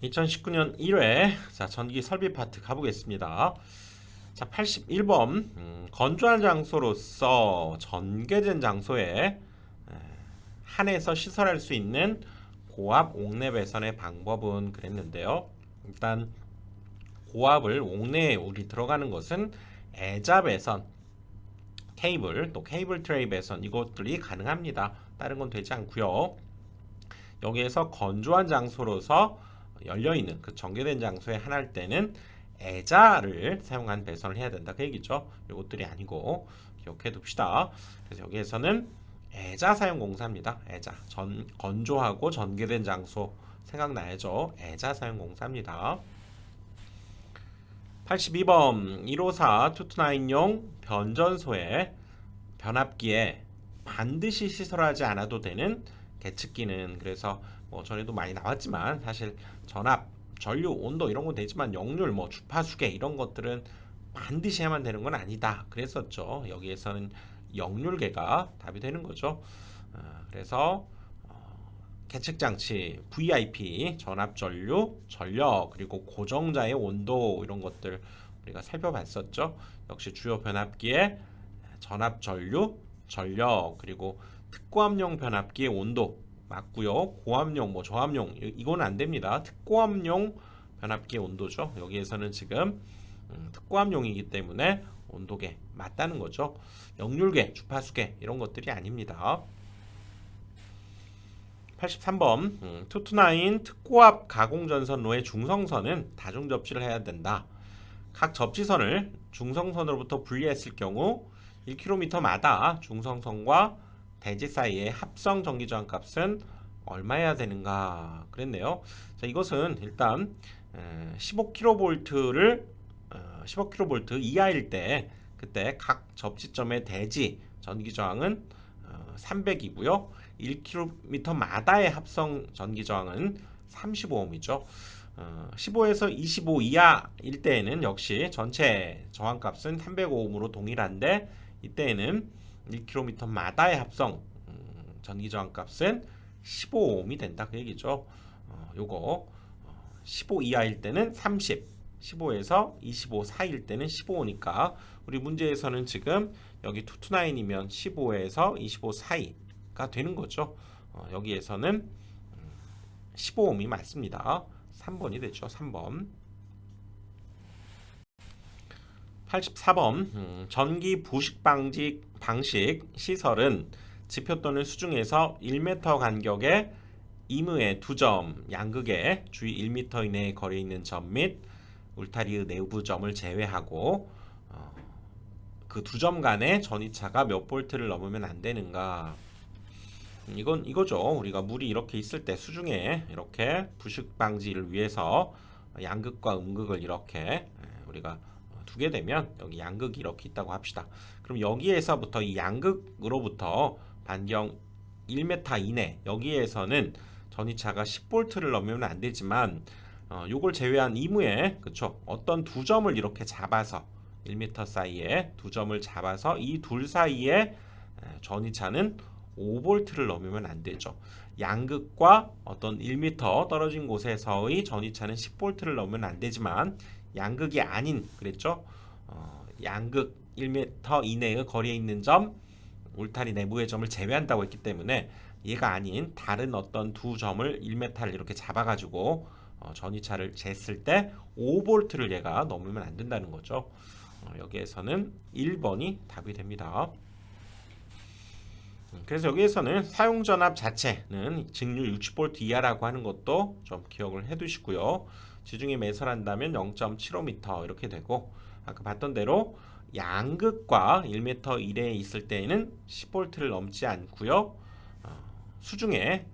2019년 1회 자 전기 설비 파트 가보겠습니다. 자 81번 건조한 장소로서 전개된 장소에 한해서 시설할 수 있는 고압 옥내 배선의 방법은 그랬는데요. 일단 고압을 옥내에 우리 들어가는 것은 애자 배선, 케이블 또 케이블 트레이 배선 이것들이 가능합니다. 다른 건 되지 않고요. 여기에서 건조한 장소로서 열려있는 그 전개된 장소에 한할 때는 애자를 사용한 배선을 해야 된다 그 얘기죠. 이것들이 아니고 기억해 둡시다. 그래서 여기에서는 애자 사용 공사입니다. 애자 건조하고 전개된 장소 생각나야죠. 애자 사용 공사입니다. 82번 154 투투나인용 변전소에 변압기에 반드시 시설하지 않아도 되는 계측기는 그래서 뭐 전에도 많이 나왔지만 사실 전압, 전류, 온도 이런 건 되지만 역률, 뭐 주파수계 이런 것들은 반드시 해야만 되는 건 아니다 그랬었죠. 여기에서는 역률계가 답이 되는 거죠. 그래서 계측 장치, VIP, 전압 전류, 전력 그리고 고정자의 온도 이런 것들 우리가 살펴봤었죠. 역시 주요 변압기의 전압 전류, 전력 그리고 특고압용 변압기의 온도 맞고요. 고압용, 뭐 저압용 이건 안 됩니다. 특고압용 변압기의 온도죠. 여기에서는 지금 특고압용이기 때문에 온도계 맞다는 거죠. 역률계, 주파수계 이런 것들이 아닙니다. 83번 투투나인 특고압 가공전선로의 중성선은 다중 접지를 해야 된다. 각 접지선을 중성선으로부터 분리했을 경우 1km마다 중성선과 대지 사이의 합성 전기저항 값은 얼마여야 되는가 그랬네요. 자, 이것은 일단 15kV를 15kV 이하일 때 그때 각 접지점의 대지 전기저항은 300이고요. 1km마다의 합성 전기저항은 35ohm이죠. 15에서 25 이하일 때에는 역시 전체 저항값은 305ohm으로 동일한데 이때에는 1km마다의 합성 전기저항값은 15ohm이 된다 그 얘기죠. 요거 15 이하일 때는 30, 15에서 25 사이일 때는 15니까 우리 문제에서는 지금 여기 투투나인이면 15에서 25 사이가 되는 거죠. 여기에서는 15ohm이 맞습니다. 3번이 되죠. 3번. 84번 전기 부식 방식 시설은 지표 또는 수중에서 1m 간격의 임의의 두 점 양극의 주위 1m 이내에 거리에 있는 점 및 울타리의 내부 점을 제외하고 그 두 점 간의 전위차가 몇 볼트를 넘으면 안 되는가. 이건 이거죠. 우리가 물이 이렇게 있을 때 수중에 이렇게 부식 방지를 위해서 양극과 음극을 이렇게 우리가 두게 되면 여기 양극이 이렇게 있다고 합시다. 그럼 여기에서부터 이 양극으로부터 반경 1m 이내 여기에서는 전위차가 10볼트를 넘으면 안 되지만 요걸 제외한 이무에 그쵸 어떤 두 점을 이렇게 잡아서 1m 사이에 두 점을 잡아서 이 둘 사이에 전위차는 5볼트를 넘으면 안 되죠. 양극과 어떤 1m 떨어진 곳에서의 전위차는 10볼트를 넘으면 안 되지만 양극이 아닌 그랬죠. 양극 1m 이내의 거리에 있는 점 울타리 내부의 점을 제외한다고 했기 때문에 얘가 아닌 다른 어떤 두 점을 1m를 이렇게 잡아가지고 전위차를 쟀을 때 5볼트를 얘가 넘으면 안 된다는 거죠. 여기에서는 1번이 답이 됩니다. 그래서 여기에서는 사용전압 자체는 직류 60V 이하라고 하는 것도 좀 기억을 해두시고요. 지중해 매설한다면 0.75m 이렇게 되고 아까 봤던 대로 양극과 1m 이내에 있을 때에는 10V를 넘지 않고요. 수중에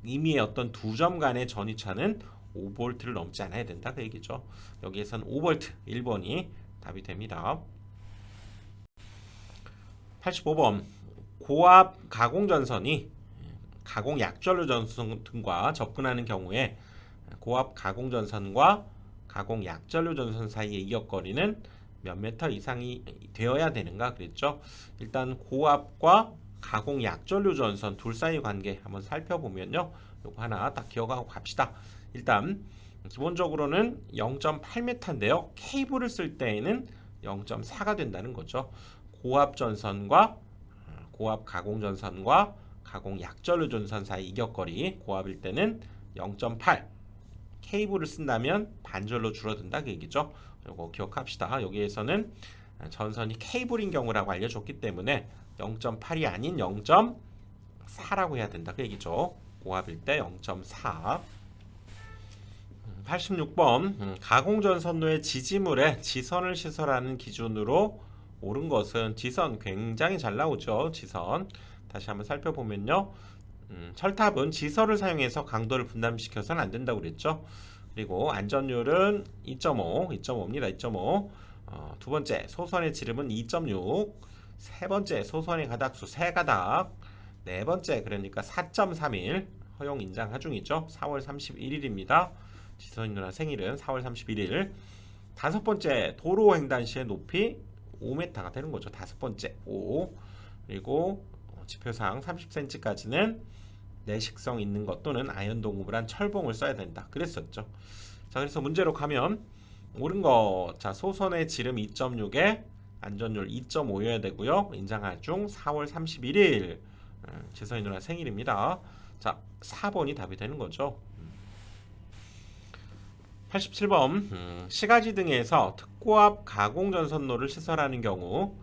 임의의 어떤 두 점 간의 전위차는 5V를 넘지 않아야 된다 그 얘기죠. 여기에서는 5V 1번이 답이 됩니다. 85번 고압 가공전선이 가공 약전류 전선 등과 접근하는 경우에 고압 가공전선과 가공 약전류 전선 사이의 이격거리는 몇 미터 이상이 되어야 되는가 그랬죠. 일단 고압과 가공 약전류 전선 둘 사이 관계 한번 살펴보면요. 요거 하나 딱 기억하고 갑시다. 일단 기본적으로는 0.8m인데요. 케이블을 쓸 때에는 0.4가 된다는 거죠. 고압 전선과 고압 가공 전선과 가공 약전류 전선 사이 이격거리 고압일 때는 0.8, 케이블을 쓴다면 반절로 줄어든다 그 얘기죠. 이거 기억합시다. 여기에서는 전선이 케이블인 경우라고 알려줬기 때문에 0.8이 아닌 0.4라고 해야 된다 그 얘기죠. 고압일 때 0.4. 86번 가공전선로의 지지물에 지선을 시설하는 기준으로 옳은 것은 지선 굉장히 잘 나오죠. 지선 다시 한번 살펴보면요. 철탑은 지선을 사용해서 강도를 분담시켜서는 안 된다고 그랬죠. 그리고 안전율은 2.5, 2.5입니다. 2.5. 두 번째 소선의 지름은 2.6. 세 번째 소선의 가닥수 3가닥. 네 번째 그러니까 4.31 허용 인장 하중이죠. 4월 31일입니다. 지선이 누나 생일은 4월 31일. 다섯 번째 도로 횡단 시의 높이 5m가 되는 거죠. 다섯 번째 5. 그리고 지표상 30cm까지는 내식성 있는 것 또는 아연 동급을 한 철봉을 써야 된다. 그랬었죠. 자, 그래서 문제로 가면 옳은 거. 자, 소선의 지름 2.6에 안전율 2.5여야 되고요. 인장하중 4월 31일. 지선이 누나 생일입니다. 자, 4번이 답이 되는 거죠. 87번 시가지 등에서 특고압 가공전선로를 시설하는 경우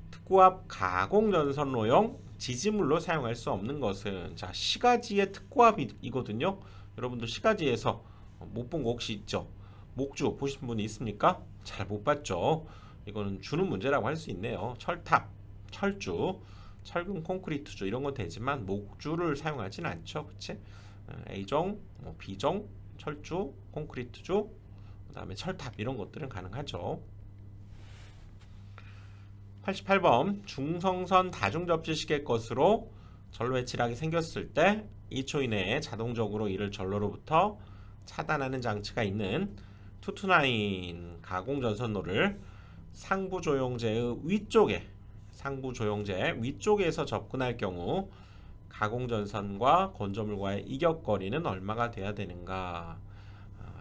특고압 가공전선로용 지지물로 사용할 수 없는 것은 자 시가지의 특고압이거든요. 여러분들 시가지에서 못 본 거 혹시 있죠? 목주 보신 분이 있습니까? 잘 못 봤죠. 이거는 주는 문제라고 할 수 있네요. 철탑, 철주, 철근 콘크리트주 이런 건 되지만 목주를 사용하지는 않죠. 그치? A종, B종, 철주, 콘크리트주, 그 다음에 철탑 이런 것들은 가능하죠. 88번 중성선 다중접지식의 것으로 전로의 칠학이 생겼을 때 2초 이내에 자동적으로 이를 전로로부터 차단하는 장치가 있는 투투나인 가공전선로를 상부조용제의 위쪽에서 접근할 경우 가공전선과 건조물과의 이격거리는 얼마가 돼야 되는가?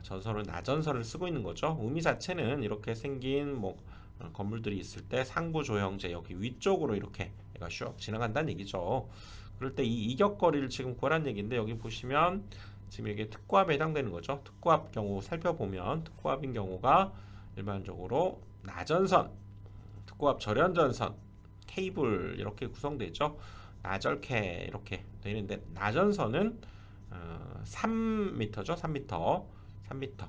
전선은 나전선을 쓰고 있는 거죠. 의미 자체는 이렇게 생긴 건물들이 있을 때 상부 조형제 여기 위쪽으로 이렇게 얘가 슉 지나간다는 얘기죠. 그럴 때 이 이격거리를 지금 구하라는 얘기인데 여기 보시면 지금 이게 특고압에 해당되는 거죠. 특고압 경우 살펴보면 특고압인 경우가 일반적으로 나전선, 특고압 절연전선, 케이블 이렇게 구성되죠. 나절케 이렇게 되는데 나전선은 3m죠. 3m.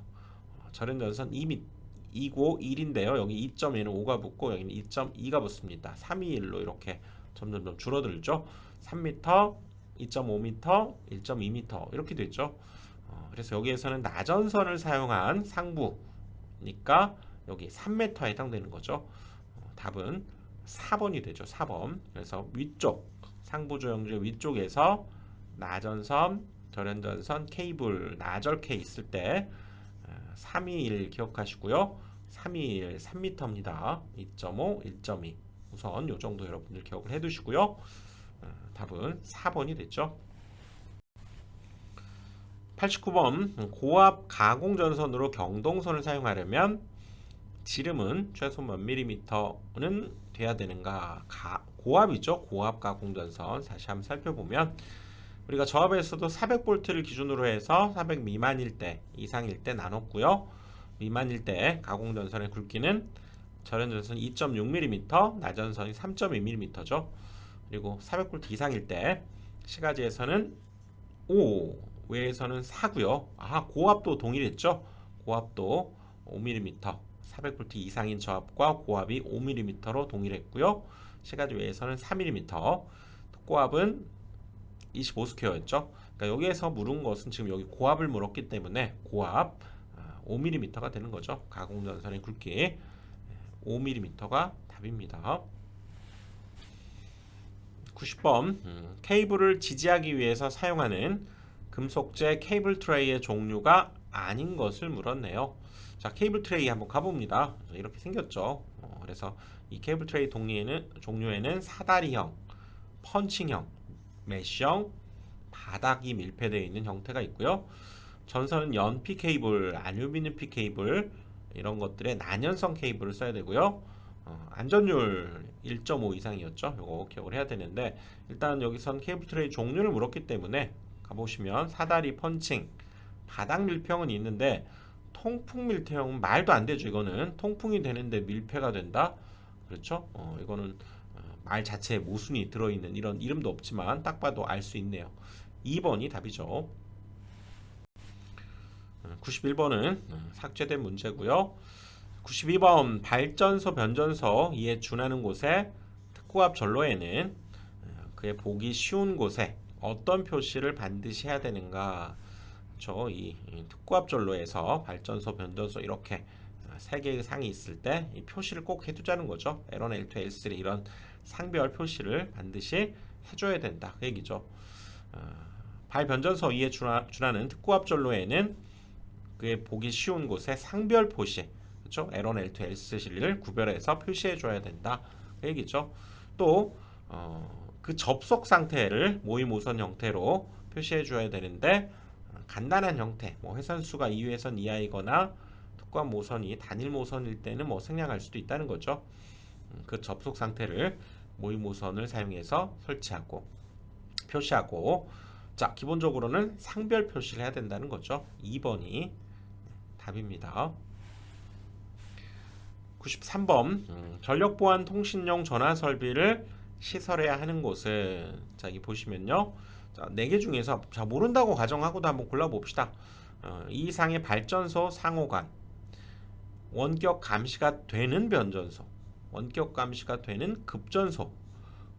절연전선 2고 1인데요. 여기 2.1은 5가 붙고 여기는 2.2가 붙습니다. 321로 이렇게 점점 줄어들죠. 3m, 2.5m, 1.2m 이렇게 됐죠. 그래서 여기에서는 나전선을 사용한 상부니까 여기 3m에 해당되는 거죠. 답은 4번이 되죠. 4번. 그래서 위쪽 상부조형제 위쪽에서 나전선, 절연전선, 케이블, 나절케 있을 때 321 기억하시고요. 321 3m입니다. 2.5, 1.2 우선 이 정도 여러분들 기억을 해두시고요. 답은 4번이 됐죠. 89번 고압 가공전선으로 경동선을 사용하려면 지름은 최소 몇 밀리미터는 돼야 되는가? 고압이죠. 고압 가공전선 다시 한번 살펴보면 우리가 저압에서도 400V를 기준으로 해서 400 미만일 때, 이상일 때 나눴고요. 미만일 때 가공전선의 굵기는 절연전선 2.6mm, 나전선이 3.2mm죠. 그리고 400V 이상일 때 시가지에서는 5, 외에서는 4고요. 고압도 동일했죠. 고압도 5mm, 400V 이상인 저압과 고압이 5mm로 동일했고요. 시가지 외에서는 4mm, 고압은 25스퀘어였죠. 그러니까 여기에서 물은 것은 지금 여기 고압을 물었기 때문에 고압 5mm가 되는 거죠. 가공전선의 굵기 5mm가 답입니다. 90번 케이블을 지지하기 위해서 사용하는 금속재 케이블 트레이의 종류가 아닌 것을 물었네요. 자, 케이블 트레이 한번 가봅니다. 이렇게 생겼죠. 그래서 이 케이블 트레이 종류에는 사다리형, 펀칭형, 메쉬형, 바닥이 밀폐되어 있는 형태가 있고요. 전선은 연피 케이블, 알루미늄 피 케이블 이런 것들의 난연성 케이블을 써야 되고요. 안전율 1.5 이상이었죠. 이거 기억을 해야 되는데 일단 여기선 케이블 트레이 종류를 물었기 때문에 가보시면 사다리 펀칭, 바닥 밀폐형은 있는데 통풍 밀폐형은 말도 안 되죠. 이거는 통풍이 되는데 밀폐가 된다. 그렇죠? 이거는 말 자체에 모순이 들어있는 이런 이름도 없지만 딱 봐도 알 수 있네요. 2번이 답이죠. 91번은 삭제된 문제고요. 92번 발전소 변전소 이에 준하는 곳에 특고압 전로에는 그에 보기 쉬운 곳에 어떤 표시를 반드시 해야 되는가. 이 특고압 전로에서 발전소 변전소 이렇게 세 개의 상이 있을 때 이 표시를 꼭 해두자는 거죠. L1, L2, L3 이런 상별 표시를 반드시 해줘야 된다 그 얘기죠. 발변전소 이에 준하는 특고압 전로에는 그에 보기 쉬운 곳에 상별 표시, 그렇죠? L1, L2, L3를 구별해서 표시해 줘야 된다 그 얘기죠. 또 그 접속 상태를 모의 모선 형태로 표시해 줘야 되는데 간단한 형태, 뭐 회선수가 2회선 이하이거나 특고압 모선이 단일 모선일 때는 뭐 생략할 수도 있다는 거죠. 그 접속 상태를 모의 모선을 사용해서 설치하고 표시하고, 자 기본적으로는 상별 표시를 해야 된다는 거죠. 2번이 답입니다. 93번 전력보안 통신용 전화 설비를 시설해야 하는 곳은, 자 여기 보시면요, 자 4개 중에서 자 모른다고 가정하고도 한번 골라봅시다. 이 이상의 발전소 상호간, 원격 감시가 되는 변전소, 원격 감시가 되는 급전소,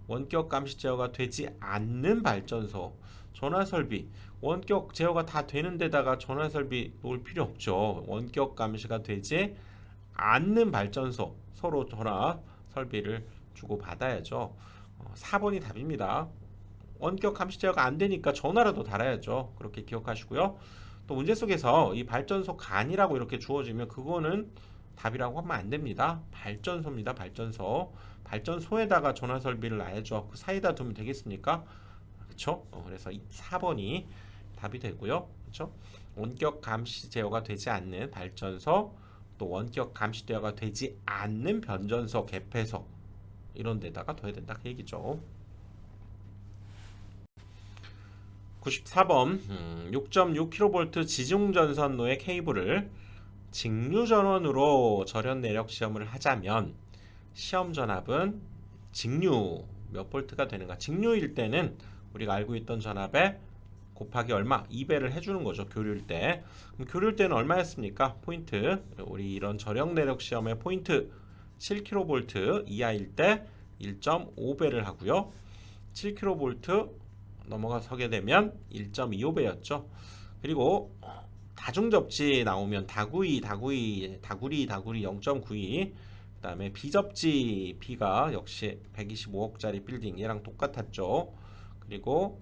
원격 감시 제어가 되지 않는 발전소, 전화설비, 원격 제어가 다 되는 데다가 전화설비 놓을 필요 없죠. 원격 감시가 되지 않는 발전소, 서로 전화 설비를 주고 받아야죠. 4번이 답입니다. 원격 감시 제어가 안 되니까 전화라도 달아야죠. 그렇게 기억하시고요. 또 문제 속에서 이 발전소 간이라고 이렇게 주어지면 그거는 답이라고 하면 안 됩니다. 발전소입니다. 발전소. 발전소에다가 전화 설비를 놔야죠. 그 사이다 두면 되겠습니까? 그렇죠? 그래서 4번이 답이 되고요. 그렇죠? 원격 감시 제어가 되지 않는 발전소, 또 원격 감시 제어가 되지 않는 변전소, 개폐소 이런 데다가 둬야 된다 그 얘기죠. 94번 6.6kV 지중전선로의 케이블을 직류 전원으로 절연 내력 시험을 하자면 시험 전압은 직류 몇 볼트가 되는가? 직류일 때는 우리가 알고 있던 전압에 곱하기 얼마? 2배를 해주는 거죠. 교류일 때. 그럼 교류일 때는 얼마였습니까? 포인트. 우리 이런 절연 내력 시험의 포인트 7kV 이하일 때 1.5배를 하고요. 7kV 넘어가서게 되면 1.25배였죠. 그리고 다중접지 나오면 다구리 0.92, 그 다음에 비접지 B가 역시 125억짜리 빌딩 얘랑 똑같았죠. 그리고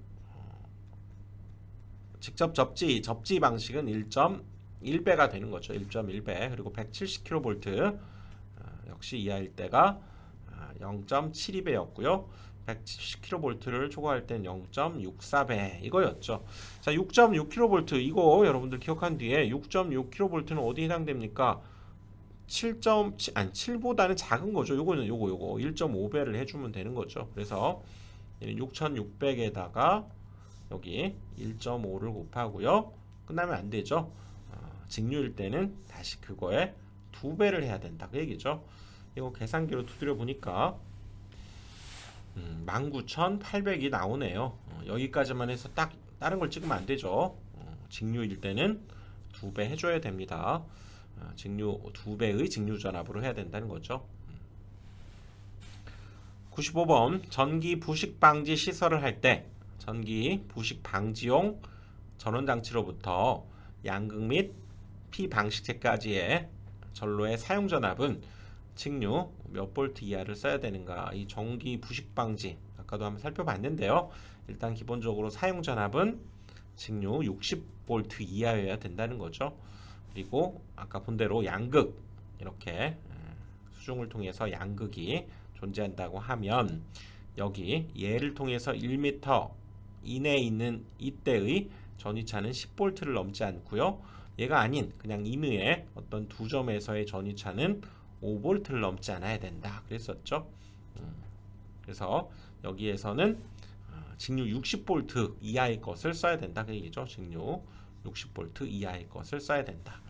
직접 접지 방식은 1.1배가 되는 거죠. 1.1배. 그리고 170kV 역시 이하일 때가 0.72배였고요. 170kV를 초과할 땐 0.64배 이거였죠. 자, 6.6kV 이거 여러분들 기억한 뒤에 6.6kV는 어디에 해당됩니까? 7보다는 작은 거죠. 요거는 요거 1.5배를 해주면 되는 거죠. 그래서 6600에다가 여기 1.5를 곱하고요. 끝나면 안 되죠. 직류일 때는 다시 그거에 2배를 해야 된다 그 얘기죠. 이거 계산기로 두드려 보니까 19,800이 나오네요. 여기까지만 해서 딱 다른 걸 찍으면 안 되죠. 직류일 때는 2배 해줘야 됩니다. 직류 2배의 직류 전압으로 해야 된다는 거죠. 95번 전기 부식 방지 시설을 할 때 전기 부식 방지용 전원장치로부터 양극 및 피방식제까지의 전로의 사용 전압은 직류 몇 볼트 이하를 써야 되는가? 이 전기 부식 방지 아까도 한번 살펴봤는데요. 일단 기본적으로 사용 전압은 직류 60볼트 이하여야 된다는 거죠. 그리고 아까 본 대로 양극 이렇게 수중을 통해서 양극이 존재한다고 하면 여기 얘를 통해서 1m 이내에 있는 이때의 전위차는 10V를 넘지 않고요. 얘가 아닌 그냥 임의의 어떤 두 점에서의 전위차는 5V를 넘지 않아야 된다. 그랬었죠. 그래서 여기에서는 직류 60V 이하의 것을 써야 된다. 그 얘기죠. 직류 60V 이하의 것을 써야 된다.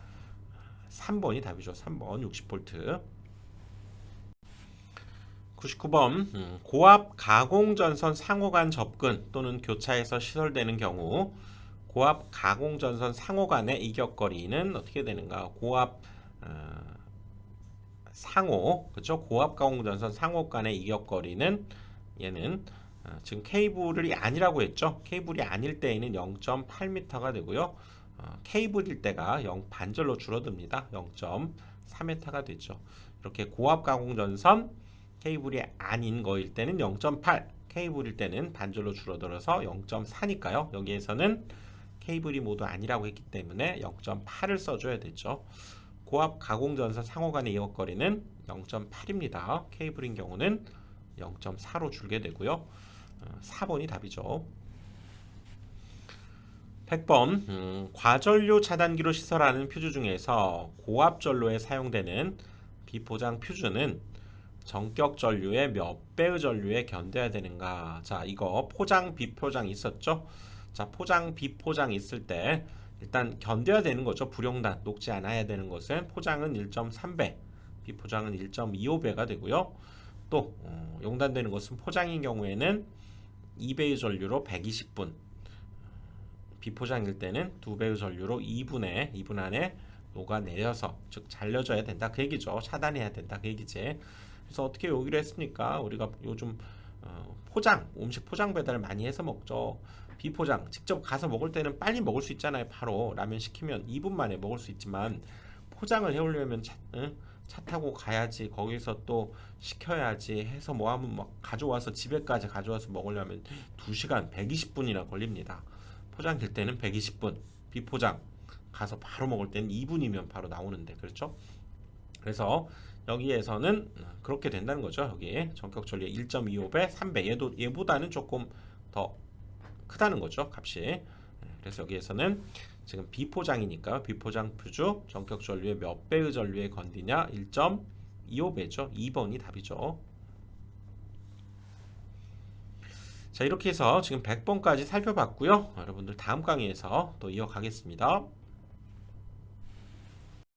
3번이 답이죠. 3번 60V. 99번 고압 가공전선 상호 간 접근 또는 교차해서 시설되는 경우 고압 가공전선 상호 간의 이격거리는 어떻게 되는가? 고압 상호, 그렇죠? 고압 가공전선 상호 간의 이격거리는 얘는 지금 케이블이 아니라고 했죠? 케이블이 아닐 때에는 0.8m가 되고요. 케이블일 때가 0 반절로 줄어듭니다. 0.4m가 되죠. 이렇게 고압 가공전선 케이블이 아닌 거일 때는 0.8, 케이블일 때는 반절로 줄어들어서 0.4니까요. 여기에서는 케이블이 모두 아니라고 했기 때문에 0.8을 써줘야 되죠. 고압 가공전선 상호 간의 이격거리는 0.8입니다. 케이블인 경우는 0.4로 줄게 되고요. 4번이 답이죠. 100번 과전류 차단기로 시설하는 퓨즈 중에서 고압 전로에 사용되는 비포장 퓨즈는 전격 전류의 몇 배의 전류에 견뎌야 되는가? 자, 이거 포장 비포장 있었죠? 자, 포장 비포장 있을 때 일단 견뎌야 되는 거죠. 불용단 녹지 않아야 되는 것은 포장은 1.3배, 비포장은 1.25배가 되고요. 또 용단되는 것은 포장인 경우에는 2배의 전류로 120분, 비포장일 때는 2배의 전류로 2분 안에 녹아내려서 즉 잘려져야 된다 그 얘기죠. 차단해야 된다 그 얘기지. 그래서 어떻게 여기로 했습니까? 우리가 요즘 포장, 음식 포장 배달 많이 해서 먹죠. 비포장 직접 가서 먹을 때는 빨리 먹을 수 있잖아요. 바로 라면 시키면 2분 만에 먹을 수 있지만 포장을 해오려면 차 타고 가야지, 거기서 또 시켜야지 해서 뭐 하면 막 가져와서 집에까지 가져와서 먹으려면 2시간 120분이나 걸립니다. 포장될 때는 120분, 비포장 가서 바로 먹을 때는 2분이면 바로 나오는데, 그렇죠? 그래서 여기에서는 그렇게 된다는 거죠. 여기 전격 전류의 1.25배, 3배, 얘보다는 조금 더 크다는 거죠, 값이. 그래서 여기에서는 지금 비포장이니까 비포장 퓨즈 전격 전류의 몇 배의 전류에 건디냐? 1.25배죠. 2번이 답이죠. 자, 이렇게 해서 지금 100번까지 살펴봤고요. 여러분들 다음 강의에서 또 이어가겠습니다.